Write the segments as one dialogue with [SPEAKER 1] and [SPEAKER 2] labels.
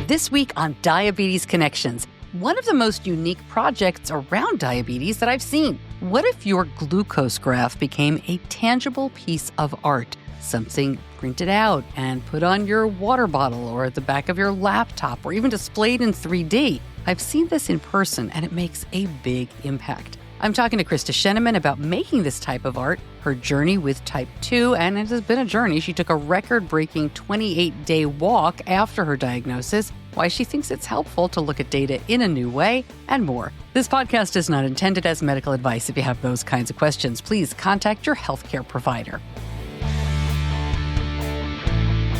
[SPEAKER 1] This week on Diabetes Connections, one of the most unique projects around diabetes that I've seen. What if your glucose graph became a tangible piece of art? Something printed out and put on your water bottle or at the back of your laptop or even displayed in 3D. I've seen this in person and it makes a big impact. I'm talking to Krista Shenaman about making this type of art, her journey with type 2, and it has been a journey. She took a record-breaking 28-day walk after her diagnosis, why she thinks it's helpful to look at data in a new way, and more. This podcast is not intended as medical advice. If you have those kinds of questions, please contact your healthcare provider.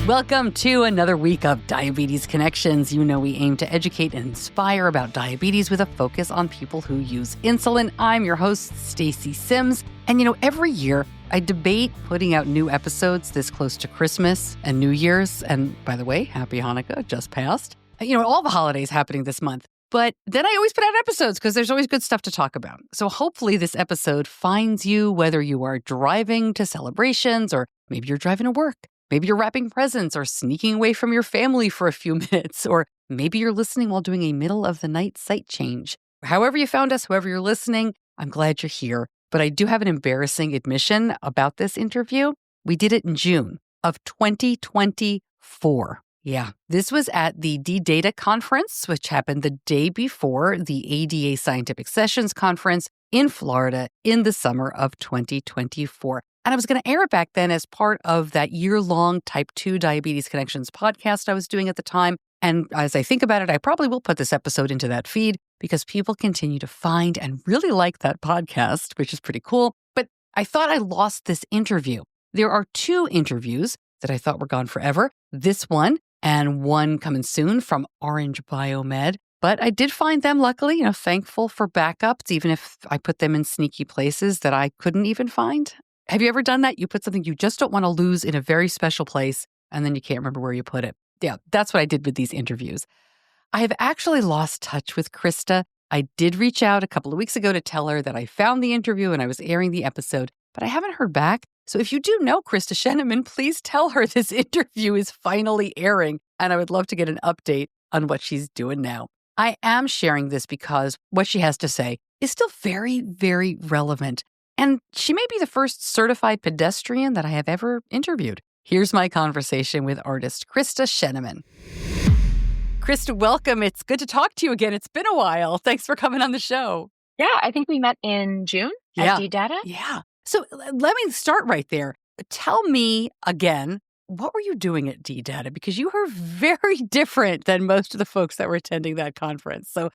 [SPEAKER 1] Welcome to another week of Diabetes Connections. You know we aim to educate and inspire about diabetes with a focus on people who use insulin. I'm your host, Stacey Sims. And every year I debate putting out new episodes this close to Christmas and New Year's. And by the way, happy Hanukkah, just passed. All the holidays happening this month. But then I always put out episodes because there's always good stuff to talk about. So hopefully this episode finds you whether you are driving to celebrations or maybe you're driving to work. Maybe you're wrapping presents or sneaking away from your family for a few minutes, or maybe you're listening while doing a middle-of-the-night site change. However you found us, whoever you're listening, I'm glad you're here. But I do have an embarrassing admission about this interview. We did it in June of 2024. Yeah, this was at the D-Data conference, which happened the day before the ADA Scientific Sessions conference in Florida in the summer of 2024. And I was going to air it back then as part of that year-long Type 2 Diabetes Connections podcast I was doing at the time. And as I think about it, I probably will put this episode into that feed because people continue to find and really like that podcast, which is pretty cool. But I thought I lost this interview. There are two interviews that I thought were gone forever. This one and one coming soon from Orange Biomed. But I did find them, luckily, thankful for backups, even if I put them in sneaky places that I couldn't even find. Have you ever done that? You put something you just don't want to lose in a very special place, and then you can't remember where you put it. Yeah, that's what I did with these interviews. I have actually lost touch with Krista. I did reach out a couple of weeks ago to tell her that I found the interview and I was airing the episode, but I haven't heard back. So if you do know Krista Shenaman, please tell her this interview is finally airing, and I would love to get an update on what she's doing now. I am sharing this because what she has to say is still very, very relevant. And she may be the first certified pedestrian that I have ever interviewed. Here's my conversation with artist Krista Shenaman. Krista, welcome. It's good to talk to you again. It's been a while. Thanks for coming on the show.
[SPEAKER 2] Yeah, I think we met in June at D-Data.
[SPEAKER 1] Yeah. So let me start right there. Tell me again, what were you doing at D-Data? Because you were very different than most of the folks that were attending that conference. So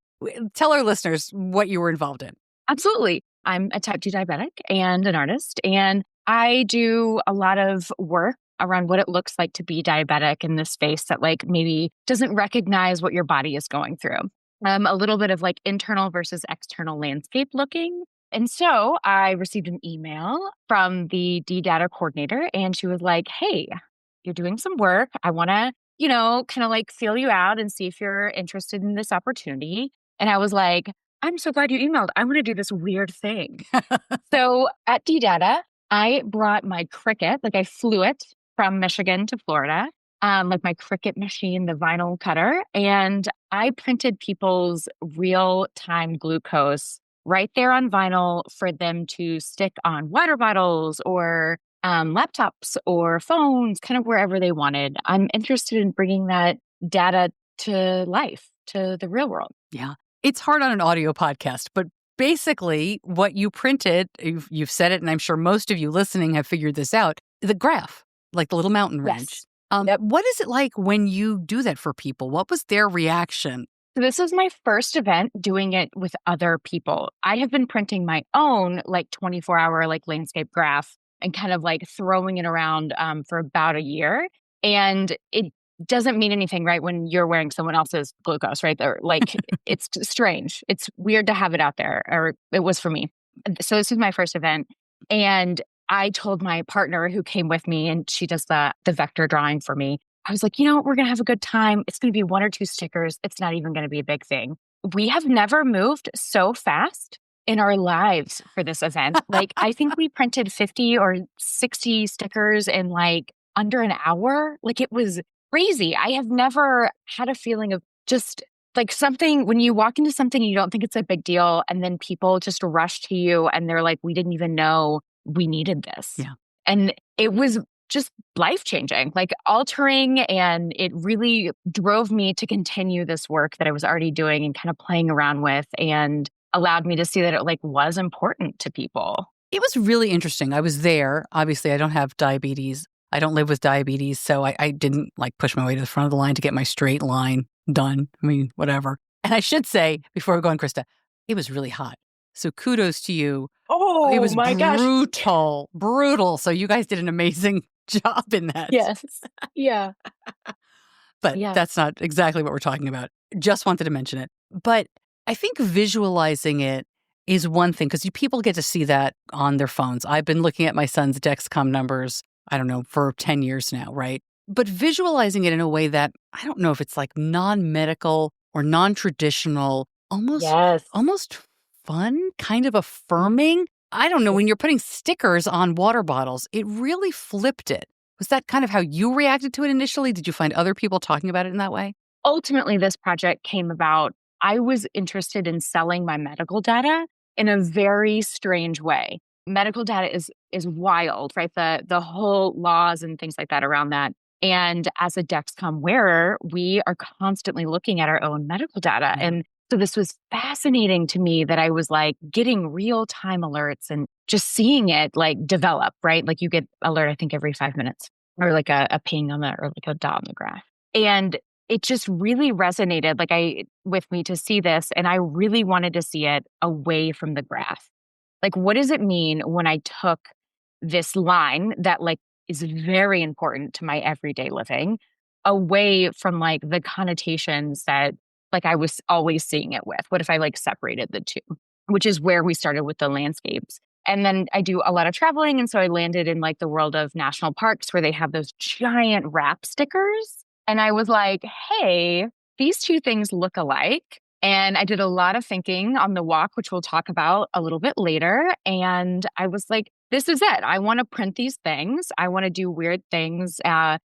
[SPEAKER 1] tell our listeners what you were involved in.
[SPEAKER 2] Absolutely. I'm a type 2 diabetic and an artist, and I do a lot of work around what it looks like to be diabetic in this space that maybe doesn't recognize what your body is going through. A little bit of internal versus external landscape looking. And so I received an email from the D-Data coordinator, and she was like, hey, you're doing some work. I want to, kind of feel you out and see if you're interested in this opportunity. And I was like, I'm so glad you emailed. I'm going to do this weird thing. So at D-Data, I brought my Cricut, I flew it from Michigan to Florida, my Cricut machine, the vinyl cutter, and I printed people's real-time glucose right there on vinyl for them to stick on water bottles or laptops or phones, kind of wherever they wanted. I'm interested in bringing that data to life, to the real world.
[SPEAKER 1] Yeah. It's hard on an audio podcast, but basically what you printed, you've said it, and I'm sure most of you listening have figured this out, the graph, the little mountain range.
[SPEAKER 2] Yes. Yep.
[SPEAKER 1] What is it like when you do that for people? What was their reaction?
[SPEAKER 2] So this is my first event doing it with other people. I have been printing my own 24-hour landscape graph and kind of throwing it around for about a year. And it doesn't mean anything, right? When you're wearing someone else's glucose, right? There, it's strange. It's weird to have it out there, or it was for me. So this was my first event. And I told my partner who came with me, and she does the vector drawing for me. I was like, we're going to have a good time. It's going to be 1 or 2 stickers. It's not even going to be a big thing. We have never moved so fast in our lives for this event. I think we printed 50 or 60 stickers in under an hour. It was crazy. I have never had a feeling of just like something when you walk into something, you don't think it's a big deal. And then people just rush to you and they're like, we didn't even know we needed this.
[SPEAKER 1] Yeah.
[SPEAKER 2] And it was just life changing, like altering. And it really drove me to continue this work that I was already doing and kind of playing around with, and allowed me to see that it like was important to people.
[SPEAKER 1] It was really interesting. I was there. Obviously, I don't have diabetes. I don't live with diabetes, so I didn't like push my way to the front of the line to get my straight line done. I mean, whatever. And I should say, before we go on, Krista, it was really hot. So kudos to you.
[SPEAKER 2] Oh,
[SPEAKER 1] it was
[SPEAKER 2] my gosh.
[SPEAKER 1] brutal. So you guys did an amazing job in that.
[SPEAKER 2] Yes. Yeah.
[SPEAKER 1] But
[SPEAKER 2] Yeah.
[SPEAKER 1] that's not exactly what we're talking about. Just wanted to mention it. But I think visualizing it is one thing, because people get to see that on their phones. I've been looking at my son's Dexcom numbers, I don't know, for 10 years now, right? But visualizing it in a way that, I don't know if it's like non-medical or non-traditional, almost fun, kind of affirming. I don't know, when you're putting stickers on water bottles, it really flipped it. Was that kind of how you reacted to it initially? Did you find other people talking about it in that way?
[SPEAKER 2] Ultimately, this project came about. I was interested in selling my medical data in a very strange way. Medical data is wild, right? The whole laws and things like that around that. And as a Dexcom wearer, we are constantly looking at our own medical data.
[SPEAKER 1] Yeah.
[SPEAKER 2] And so this was fascinating to me that I was like getting real time alerts and just seeing it like develop, right? Like you get alert, I think every 5 minutes, or like a ping on the, or like a dot on the graph. And it just really resonated with me to see this. And I really wanted to see it away from the graph. Like, what does it mean when I took this line that like is very important to my everyday living away from like the connotations that like I was always seeing it with? What if I like separated the two, which is where we started with the landscapes. And then I do a lot of traveling. And so I landed in like the world of national parks where they have those giant wrap stickers. And I was like, hey, these two things look alike. And I did a lot of thinking on the walk, which we'll talk about a little bit later. And I was like, this is it. I want to print these things. I want to do weird things,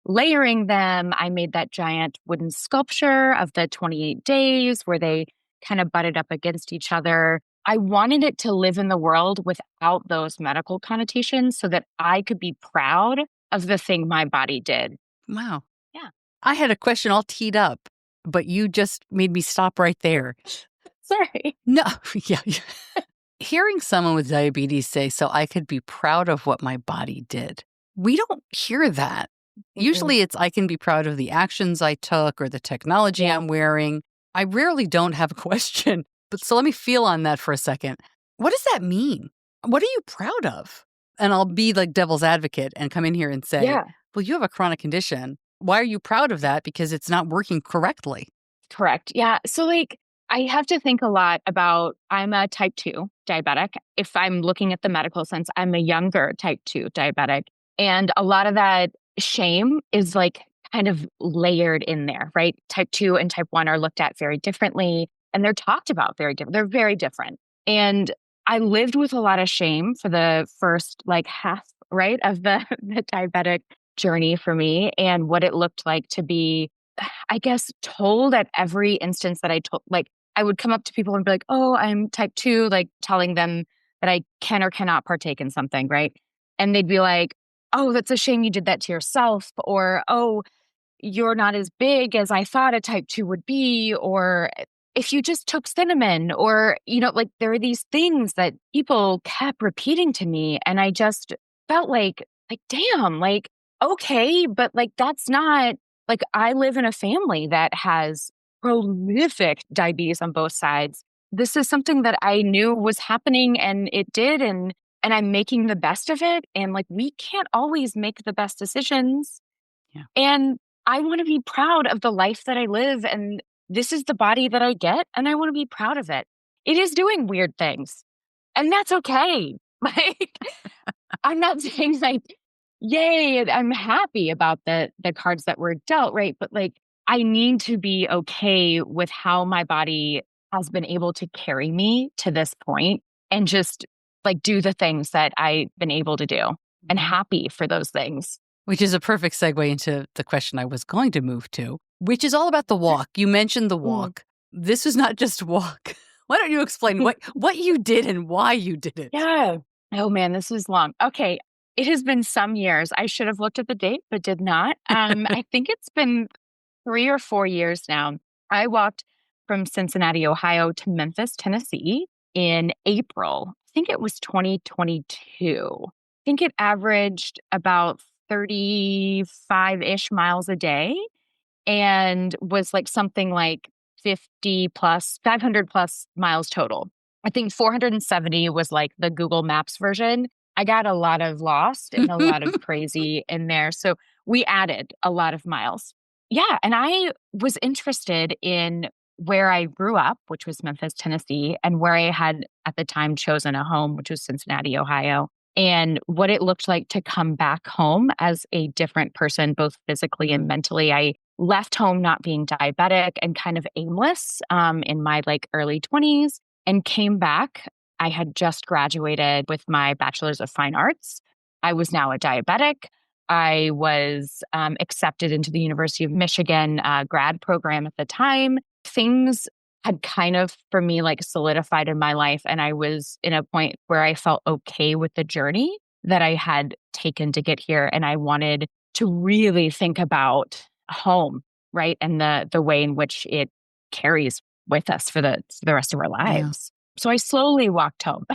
[SPEAKER 2] layering them. I made that giant wooden sculpture of the 28 days where they kind of butted up against each other. I wanted it to live in the world without those medical connotations so that I could be proud of the thing my body did.
[SPEAKER 1] Wow.
[SPEAKER 2] Yeah.
[SPEAKER 1] I had a question all teed up, but you just made me stop right there.
[SPEAKER 2] Sorry.
[SPEAKER 1] No, yeah. Hearing someone with diabetes say, so I could be proud of what my body did. We don't hear that. Usually it's, I can be proud of the actions I took or the technology I'm wearing. I rarely don't have a question. But so let me feel on that for a second. What does that mean? What are you proud of? And I'll be like devil's advocate and come in here and say, well, you have a chronic condition. Why are you proud of that? Because it's not working correctly.
[SPEAKER 2] Correct. Yeah. So like, I have to think a lot about, I'm a type 2 diabetic. If I'm looking at the medical sense, I'm a younger type 2 diabetic. And a lot of that shame is like kind of layered in there, right? Type 2 and type 1 are looked at very differently and they're talked about very different. They're very different. And I lived with a lot of shame for the first like half, right, of the diabetic journey for me, and what it looked like to be, I guess, told at every instance that I told, like I would come up to people and be like, oh, I'm type 2, like telling them that I can or cannot partake in something, right? And they'd be like, oh, that's a shame you did that to yourself. Or, oh, you're not as big as I thought a type 2 would be. Or if you just took cinnamon, or, you know, like there are these things that people kept repeating to me. And I just felt like, damn, like, okay, but like, that's not, like, I live in a family that has prolific diabetes on both sides. This is something that I knew was happening and it did. And I'm making the best of it. And like, we can't always make the best decisions.
[SPEAKER 1] Yeah.
[SPEAKER 2] And I want to be proud of the life that I live. And this is the body that I get. And I want to be proud of it. It is doing weird things. And that's okay. Like, I'm not saying like, yay, I'm happy about the cards that were dealt, right? But like, I need to be okay with how my body has been able to carry me to this point and just like do the things that I've been able to do and happy for those things.
[SPEAKER 1] Which is a perfect segue into the question I was going to move to, which is all about the walk. You mentioned the walk. This is not just walk. Why don't you explain what you did and why you did it?
[SPEAKER 2] Yeah. Oh man, this was long. Okay. It has been some years. I should have looked at the date, but did not. I think it's been 3 or 4 years now. I walked from Cincinnati, Ohio to Memphis, Tennessee in April. I think it was 2022. I think it averaged about 35-ish miles a day and was like something like 50 plus, 500 plus miles total. I think 470 was like the Google Maps version. I got a lot of lost and a lot of crazy in there. So we added a lot of miles. Yeah. And I was interested in where I grew up, which was Memphis, Tennessee, and where I had at the time chosen a home, which was Cincinnati, Ohio, and what it looked like to come back home as a different person, both physically and mentally. I left home not being diabetic and kind of aimless in my like early 20s and came back. I had just graduated with my bachelor's of fine arts. I was now a diabetic. I was accepted into the University of Michigan grad program at the time. Things had kind of, for me, like solidified in my life. And I was in a point where I felt okay with the journey that I had taken to get here. And I wanted to really think about home, right? And the way in which it carries with us for the rest of our lives. Yeah. So I slowly walked home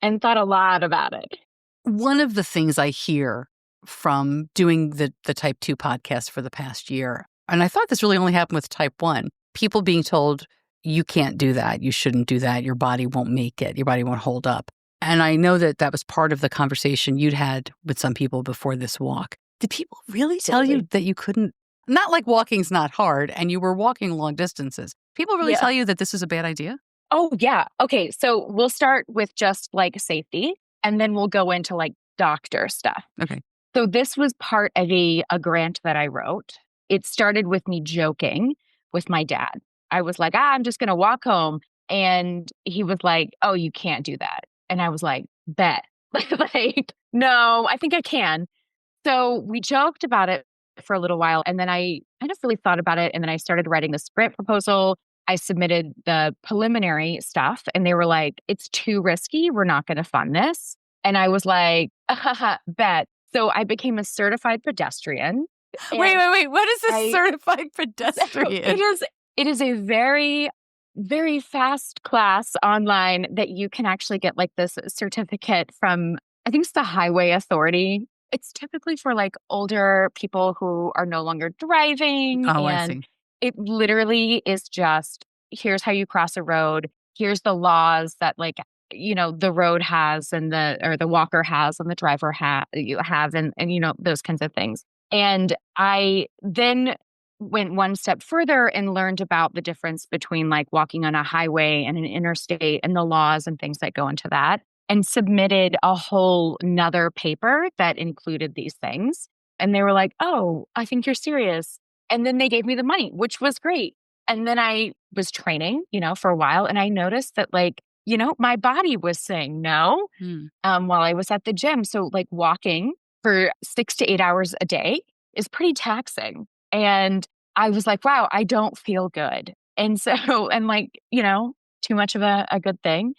[SPEAKER 2] and thought a lot about it.
[SPEAKER 1] One of the things I hear from doing the type 2 podcast for the past year, and I thought this really only happened with type 1, people being told, you can't do that, you shouldn't do that, your body won't make it, your body won't hold up. And I know that that was part of the conversation you'd had with some people before this walk. Did people really tell you that you couldn't? Not like walking's not hard and you were walking long distances. People really tell you that this is a bad idea?
[SPEAKER 2] Oh, yeah. Okay. So we'll start with just like safety and then we'll go into like doctor stuff.
[SPEAKER 1] Okay.
[SPEAKER 2] So this was part of a grant that I wrote. It started with me joking with my dad. I was like, I'm just going to walk home. And he was like, oh, you can't do that. And I was like, bet. Like, no, I think I can. So we joked about it for a little while. And then I kind of really thought about it. And then I started writing the grant proposal. I submitted the preliminary stuff and they were like, it's too risky. We're not going to fund this. And I was like, bet. So I became a certified pedestrian.
[SPEAKER 1] Wait. What is a certified pedestrian?
[SPEAKER 2] It is a very, very fast class online that you can actually get like this certificate from, I think it's the Highway Authority. It's typically for like older people who are no longer driving.
[SPEAKER 1] Oh, I see.
[SPEAKER 2] It literally is just, here's how you cross a road. Here's the laws that like, you know, the road has and the walker has and the driver you have and, you know, those kinds of things. And I then went one step further and learned about the difference between like walking on a highway and an interstate and the laws and things that go into that, and submitted a whole nother paper that included these things. And they were like, oh, I think you're serious. And then they gave me the money, which was great. And then I was training, you know, for a while. And I noticed that like, you know, my body was saying no while I was at the gym. So like walking for 6 to 8 hours a day is pretty taxing. And I was like, wow, I don't feel good. And so, and like, you know, too much of a good thing,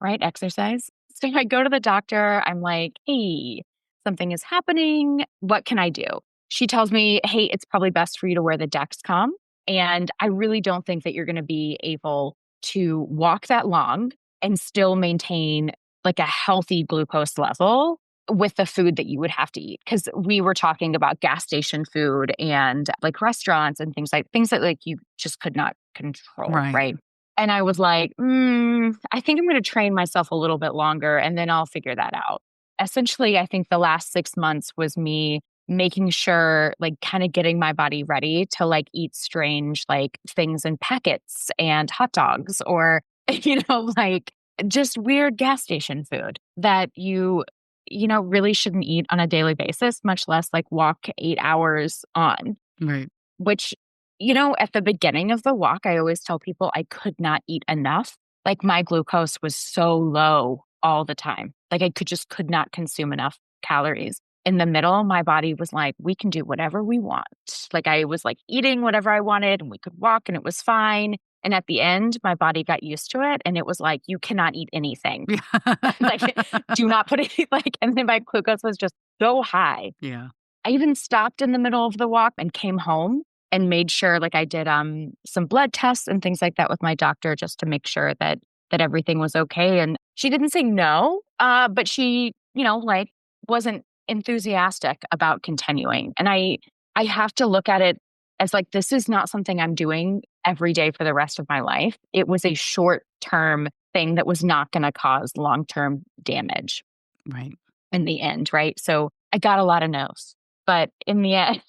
[SPEAKER 2] right? Exercise. So I go to the doctor. I'm like, hey, something is happening. What can I do? She tells me, hey, it's probably best for you to wear the Dexcom. And I really don't think that you're going to be able to walk that long and still maintain like a healthy glucose level with the food that you would have to eat. Because we were talking about gas station food and like restaurants and things that like you just could not control. Right. And I was like, I think I'm going to train myself a little bit longer and then I'll figure that out. Essentially, I think the last 6 months was me making sure, like kind of getting my body ready to like eat strange like things in packets and hot dogs or, you know, like just weird gas station food that you know, really shouldn't eat on a daily basis, much less like walk 8 hours on.
[SPEAKER 1] Right.
[SPEAKER 2] Which, you know, at the beginning of the walk, I always tell people I could not eat enough. Like my glucose was so low all the time. Like I could not consume enough calories. in the middle, my body was like, we can do whatever we want. Like I was like eating whatever I wanted and we could walk and it was fine. And at the end, my body got used to it. And it was like, you cannot eat anything. Like, do not put it like, and then my glucose was just so high.
[SPEAKER 1] Yeah.
[SPEAKER 2] I even stopped in the middle of the walk and came home and made sure like I did some blood tests and things like that with my doctor just to make sure that everything was okay. And she didn't say no, but she, like wasn't enthusiastic about continuing. And I have to look at it as like, this is not something I'm doing every day for the rest of my life. It was a short-term thing that was not going to cause long-term damage.
[SPEAKER 1] Right.
[SPEAKER 2] In the end, right? So I got a lot of no's, but in the end,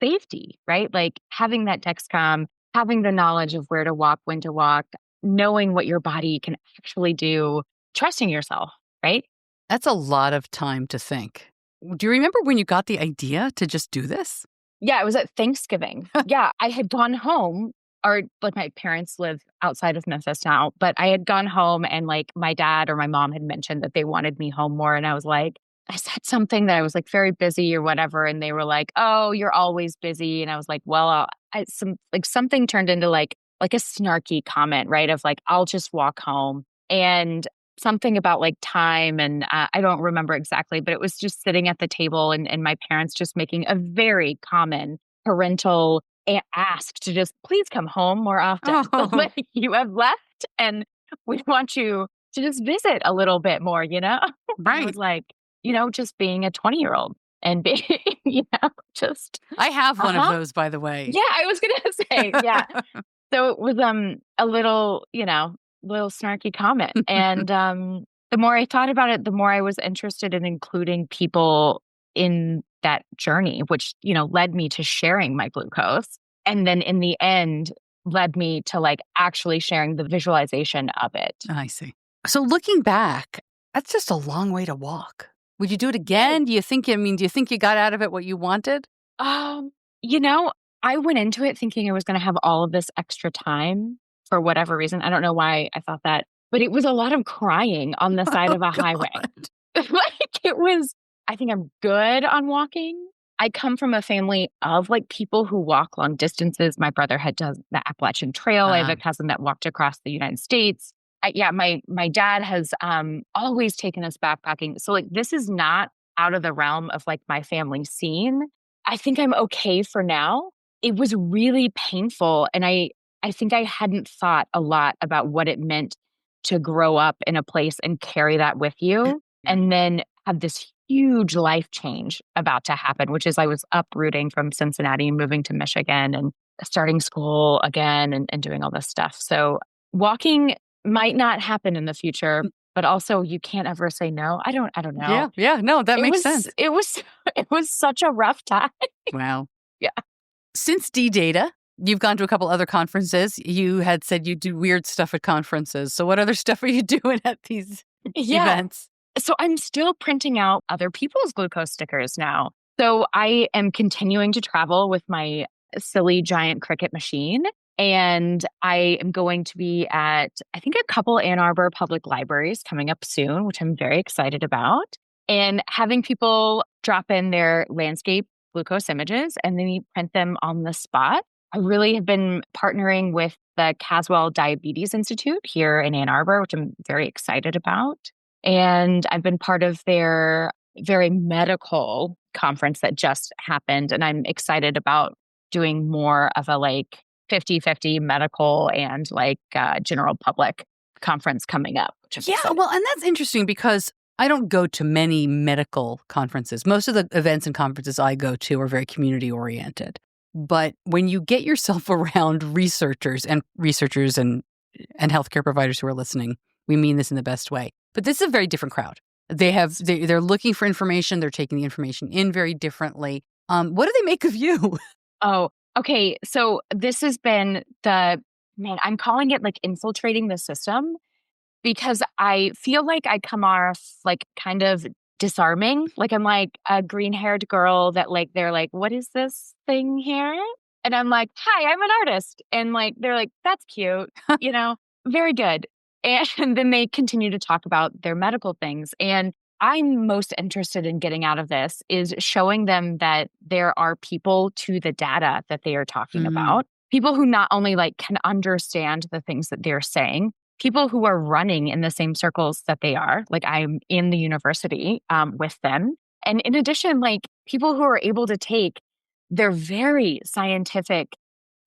[SPEAKER 2] safety, right? Like having that Dexcom, having the knowledge of where to walk, when to walk, knowing what your body can actually do, trusting yourself, right?
[SPEAKER 1] That's a lot of time to think. Do you remember when you got the idea to just do this?
[SPEAKER 2] Yeah, it was at Thanksgiving. Yeah, I had gone home, or like my parents live outside of Memphis now, but I had gone home and like my dad or my mom had mentioned that they wanted me home more. And I was like, I said something that I was like very busy or whatever. And they were like, oh, you're always busy. And I was like, well, something turned into like a snarky comment, right? Of like, I'll just walk home. And something about like time. And I don't remember exactly, but it was just sitting at the table and my parents just making a very common parental ask to just please come home more often.
[SPEAKER 1] Oh.
[SPEAKER 2] Like you have left and we want you to just visit a little bit more,
[SPEAKER 1] Right.
[SPEAKER 2] I was like, just being a 20-year-old and being, just.
[SPEAKER 1] I have one of those, by the way.
[SPEAKER 2] Yeah, I was going to say, yeah. So it was a little, little snarky comment. And the more I thought about it, the more I was interested in including people in that journey, which, led me to sharing my glucose. And then in the end, led me to like actually sharing the visualization of it.
[SPEAKER 1] I see. So looking back, that's just a long way to walk. Would you do it again? Do you think you got out of it what you wanted?
[SPEAKER 2] I went into it thinking I was going to have all of this extra time for whatever reason. I don't know why I thought that, but it was a lot of crying on the side of a highway. Like it was, I think I'm good on walking. I come from a family of like people who walk long distances. My brother had done the Appalachian Trail. I have a cousin that walked across the United States. My dad has always taken us backpacking. So like this is not out of the realm of like my family scene. I think I'm okay for now. It was really painful. And I think I hadn't thought a lot about what it meant to grow up in a place and carry that with you. And then have this huge life change about to happen, which is I was uprooting from Cincinnati and moving to Michigan and starting school again and doing all this stuff. So walking might not happen in the future, but also you can't ever say no. I don't know.
[SPEAKER 1] Yeah. No, that makes sense.
[SPEAKER 2] It was such a rough time.
[SPEAKER 1] Wow.
[SPEAKER 2] Yeah.
[SPEAKER 1] Since D-Data, you've gone to a couple other conferences. You had said you do weird stuff at conferences. So what other stuff are you doing at these events?
[SPEAKER 2] So I'm still printing out other people's glucose stickers now. So I am continuing to travel with my silly giant Cricut machine. And I am going to be at, I think, a couple Ann Arbor public libraries coming up soon, which I'm very excited about. And having people drop in their landscape glucose images and then you print them on the spot. I really have been partnering with the Caswell Diabetes Institute here in Ann Arbor, which I'm very excited about. And I've been part of their very medical conference that just happened. And I'm excited about doing more of a like 50-50 medical and like general public conference coming up.
[SPEAKER 1] Well, and that's interesting because I don't go to many medical conferences. Most of the events and conferences I go to are very community oriented. But when you get yourself around researchers and healthcare providers who are listening, we mean this in the best way. But this is a very different crowd. They're looking for information. They're taking the information in very differently. What do they make of you?
[SPEAKER 2] Oh, okay. So this has been I'm calling it like infiltrating the system because I feel like I come off like kind of disarming. Like I'm like a green-haired girl that like, they're like, what is this thing here? And I'm like, hi, I'm an artist. And like, they're like, that's cute, very good. And then they continue to talk about their medical things. And I'm most interested in getting out of this is showing them that there are people to the data that they are talking about, people who not only like can understand the things that they're saying, people who are running in the same circles that they are, like I'm in the university with them. And in addition, like people who are able to take their very scientific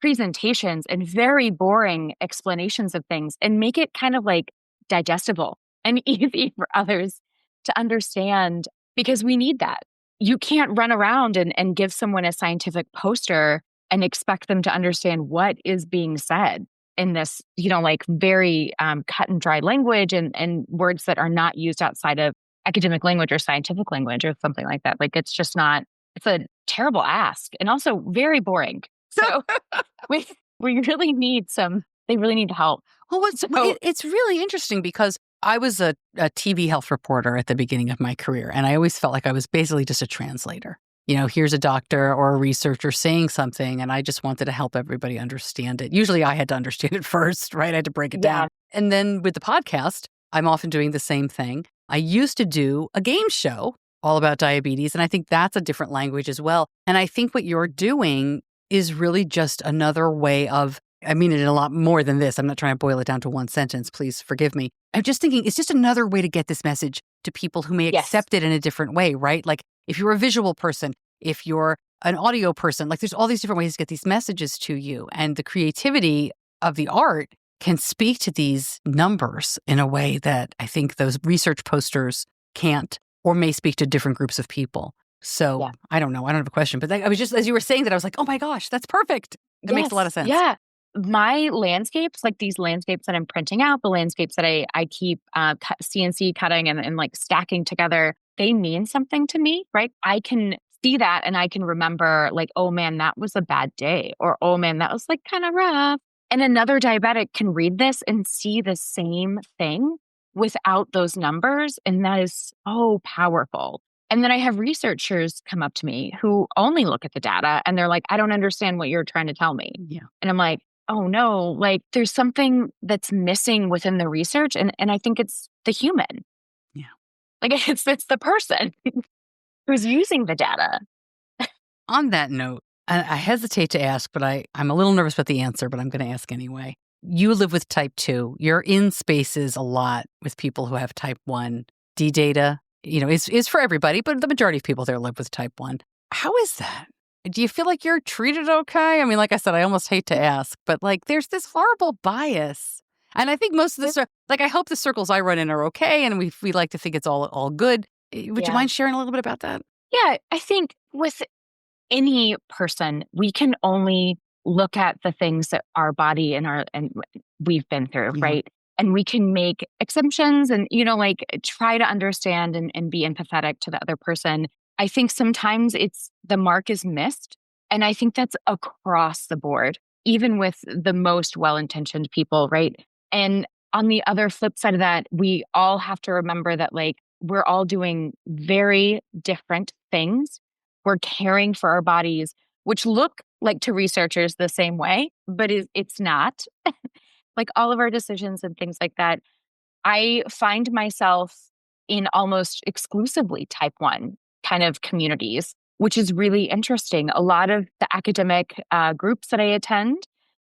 [SPEAKER 2] presentations and very boring explanations of things and make it kind of like digestible and easy for others to understand, because we need that. You can't run around and give someone a scientific poster and expect them to understand what is being said in this, like very cut and dry language and words that are not used outside of academic language or scientific language or something like that. Like it's just not, it's a terrible ask and also very boring. So we really need they really need help.
[SPEAKER 1] Well, it's really interesting because I was a TV health reporter at the beginning of my career, and I always felt like I was basically just a translator. Here's a doctor or a researcher saying something, and I just wanted to help everybody understand it. Usually I had to understand it first, right? I had to break it down. And then with the podcast, I'm often doing the same thing. I used to do a game show all about diabetes, and I think that's a different language as well. And I think what you're doing is really just another way of, I mean it a lot more than this. I'm not trying to boil it down to one sentence. Please forgive me. I'm just thinking it's just another way to get this message to people who may accept it in a different way, right? Like if you're a visual person, if you're an audio person, like there's all these different ways to get these messages to you. And the creativity of the art can speak to these numbers in a way that I think those research posters can't, or may speak to different groups of people. So I don't know. I don't have a question, but I was just, as you were saying that, I was like, oh my gosh, that's perfect. That makes a lot of sense.
[SPEAKER 2] Yeah. My landscapes, like these landscapes that I'm printing out, the landscapes that I keep CNC cutting and like stacking together, they mean something to me, right? I can see that and I can remember like, oh man, that was a bad day. Or, oh man, that was like kind of rough. And another diabetic can read this and see the same thing without those numbers. And that is so powerful. And then I have researchers come up to me who only look at the data and they're like, I don't understand what you're trying to tell me.
[SPEAKER 1] Yeah.
[SPEAKER 2] And I'm like, oh no, like there's something that's missing within the research. And I think it's the human.
[SPEAKER 1] Yeah.
[SPEAKER 2] Like it's the person who's using the data.
[SPEAKER 1] On that note, I hesitate to ask, but I'm a little nervous about the answer, but I'm going to ask anyway. You live with type 2. You're in spaces a lot with people who have type 1. D data, is for everybody, but the majority of people there live with type 1. How is that? Do you feel like you're treated okay? I mean, like I said, I almost hate to ask, but like there's this horrible bias. And I think most of I hope the circles I run in are okay, and we like to think it's all good. Would you mind sharing a little bit about that?
[SPEAKER 2] Yeah, I think with any person, we can only look at the things that our body and we've been through, right? And we can make assumptions and, try to understand and be empathetic to the other person. I think sometimes the mark is missed. And I think that's across the board, even with the most well-intentioned people, right? And on the other flip side of that, we all have to remember that we're all doing very different things. We're caring for our bodies, which look like to researchers the same way, but it's not. Like all of our decisions and things like that, I find myself in almost exclusively type 1 kind of communities, which is really interesting. A lot of the academic groups that I attend,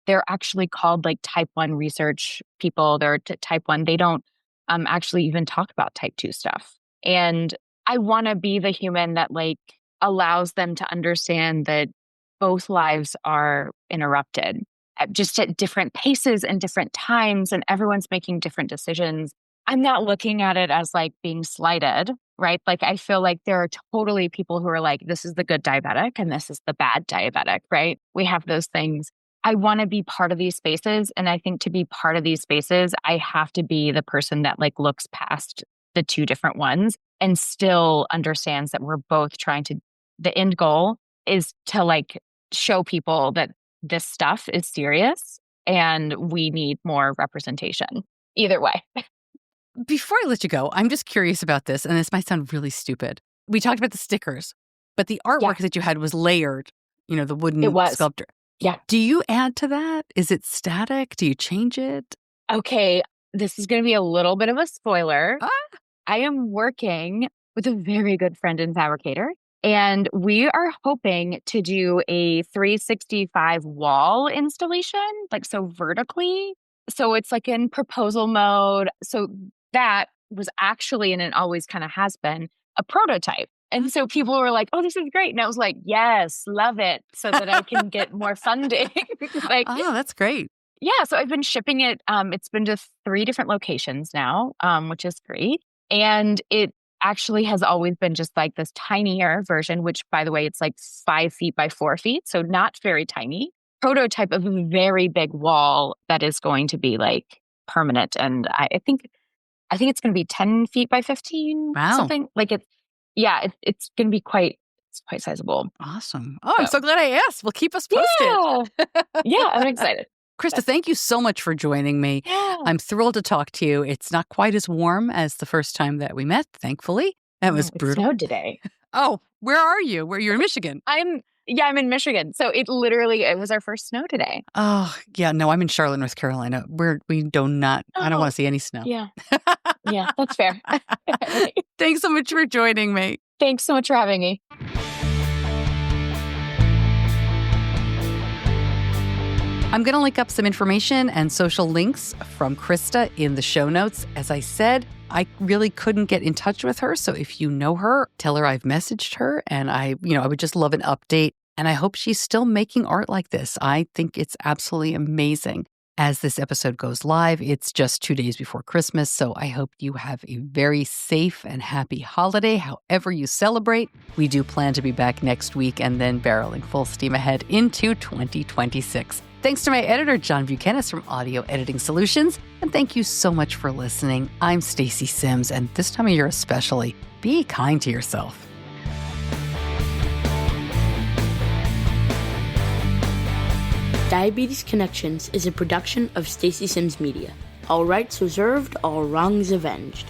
[SPEAKER 2] they're actually called like type 1 research people. They're type 1. They don't actually even talk about type 2 stuff. And I want to be the human that allows them to understand that both lives are interrupted just at different paces and different times, and everyone's making different decisions. I'm not looking at it as being slighted, right? I feel like there are totally people who are like, this is the good diabetic and this is the bad diabetic, right? We have those things. I want to be part of these spaces. And I think to be part of these spaces, I have to be the person that looks past the two different ones and still understands that we're both the end goal is to show people that this stuff is serious and we need more representation either way.
[SPEAKER 1] Before I let you go, I'm just curious about this, and this might sound really stupid. We talked about the stickers, but the artwork that you had was layered, the wooden sculpture.
[SPEAKER 2] Yeah.
[SPEAKER 1] Do you add to that? Is it static? Do you change it?
[SPEAKER 2] Okay, this is going to be a little bit of a spoiler. I am working with a very good friend and fabricator. And we are hoping to do a 365 wall installation, like so vertically. So it's like in proposal mode. So that was actually, and it always kind of has been, a prototype. And so people were like, oh, this is great. And I was like, yes, love it, so that I can get more funding. Like,
[SPEAKER 1] oh, that's great.
[SPEAKER 2] Yeah. So I've been shipping it. It's been to 3 different locations now, which is great. And it actually has always been just like this tinier version, which, by the way, it's like 5 feet by 4 feet. So not very tiny. Prototype of a very big wall that is going to be like permanent. And I think it's going to be 10 feet by 15,
[SPEAKER 1] Wow.
[SPEAKER 2] something like it. Yeah, it's going to be it's quite sizable.
[SPEAKER 1] Awesome. Oh, I'm so glad I asked. Well, keep us posted.
[SPEAKER 2] Yeah, I'm excited.
[SPEAKER 1] Krista, thank you so much for joining me.
[SPEAKER 2] Yeah.
[SPEAKER 1] I'm thrilled to talk to you. It's not quite as warm as the first time that we met, thankfully. That was brutal.
[SPEAKER 2] It snowed today.
[SPEAKER 1] Oh, where are you? You're in Michigan?
[SPEAKER 2] I'm in Michigan. So it was our first snow today.
[SPEAKER 1] Oh, yeah. No, I'm in Charlotte, North Carolina. I don't want to see any snow.
[SPEAKER 2] Yeah. Yeah, that's fair.
[SPEAKER 1] Thanks so much for joining me.
[SPEAKER 2] Thanks so much for having me.
[SPEAKER 1] I'm going to link up some information and social links from Krista in the show notes. As I said, I really couldn't get in touch with her. So if you know her, tell her I've messaged her, and I would just love an update. And I hope she's still making art like this. I think it's absolutely amazing. As this episode goes live, it's just 2 days before Christmas. So I hope you have a very safe and happy holiday, however you celebrate. We do plan to be back next week and then barreling full steam ahead into 2026. Thanks to my editor, John Buchanan from Audio Editing Solutions. And thank you so much for listening. I'm Stacey Sims, and this time of year especially, be kind to yourself.
[SPEAKER 3] Diabetes Connections is a production of Stacey Sims Media. All rights reserved, all wrongs avenged.